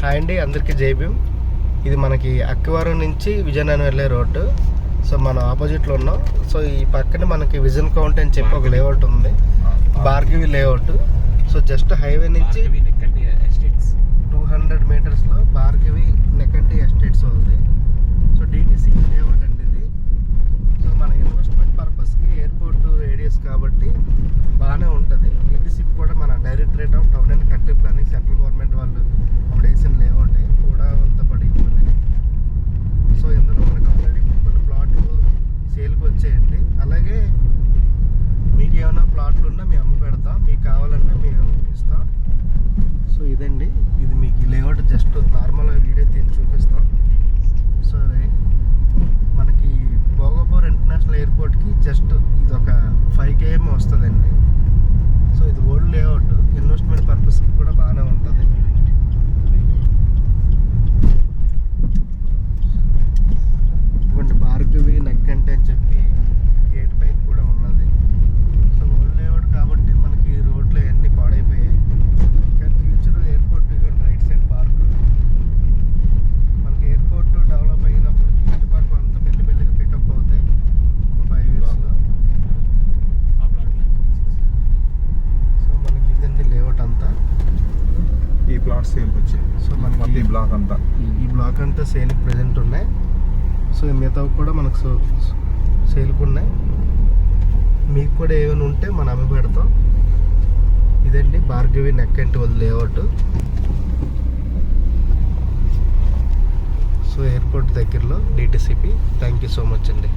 Hi అండి, అందరికీ జై భీమ్. ఇది మనకి అక్కవరం నుంచి విజయనగరం వెళ్ళే రోడ్డు. సో మనం ఆపోజిట్లో ఉన్నాం. సో ఈ పక్కన మనకి విజన్ కౌంట్ అని చెప్పి ఒక లేఅవుట్ ఉంది, Bhargavi layout. So just highway నుంచి 200 మీటర్స్లో భార్గవి నెకంటి ఎస్టేట్స్ ఉంది. సో డిటిసి లేఅవుట్ అండి ఇది. సో మన ఇన్వెస్ట్మెంట్ పర్పస్కి ఎయిర్పోర్ట్ రేడియస్ కాబట్టి బాగానే ఉంటుంది. డిటిసి కూడా మన directorate of town and country planning, central government వాళ్ళు అప్పుడు వేసిన లేఅవుట్ కూడా పడి. సో ఇందులో మనకు ఆల్రెడీ కొన్ని ప్లాట్లు సేల్కి వచ్చాయండి. అలాగే మీకు ఏమైనా ప్లాట్లు ఉన్నా మేము అమ్మి పెడతాం, మీకు కావాలన్నా మేము ఇస్తాం. సో ఇదండి, ఇది మీకు ఈ లేఅవుట్ జస్ట్ నార్మల్గా వీడియో తీసి చూపిస్తాం. సో మనకి భోగాపురం ఇంటర్నేషనల్ ఎయిర్పోర్ట్కి జస్ట్ ఇది ఒక 5 km వస్తుందండి. సో ఇది ఓల్డ్ లేఅవుట్, ఇన్వెస్ట్మెంట్ పర్పస్కి కూడా బాగానే ఉంటుంది. ఇవ్వండి భార్గవి నెక్కంటే అని చెప్పి గేట్ పైన కూడా ఉన్నది. సో ఓల్డ్ లేఅవుట్ కాబట్టి మనకి రోడ్లు అన్నీ పాడైపోయాయి. కానీ ఫ్యూచర్ ఎయిర్పోర్ట్ ఇవ్వండి రైట్ సైడ్ పార్క్. మనకి ఎయిర్పోర్ట్ డెవలప్ అయినప్పుడు ఇటు పార్క్ అంతా మెల్లిమెల్లిగా పికప్ అవుతాయి ఒక 5 yearsలో. సో మనకి ఇదండి లేఅవుట్ అంతా. ఈ ప్లాట్ సేల్కి వచ్చాయి. సో మనకి ఈ బ్లాక్ అంతా సేల్కి ప్రెజెంట్ ఉన్నాయి. సో మిగతావి కూడా మనకు సేల్కి ఉన్నాయి. మీకు కూడా ఏమైనా ఉంటే మనం అమ్మి పెడతాం. ఇదండి భార్గవి నెక్కంటి వాళ్ళ లేఅవుట్. సో ఎయిర్పోర్ట్ దగ్గరలో DTCP. Thank you so much అండి.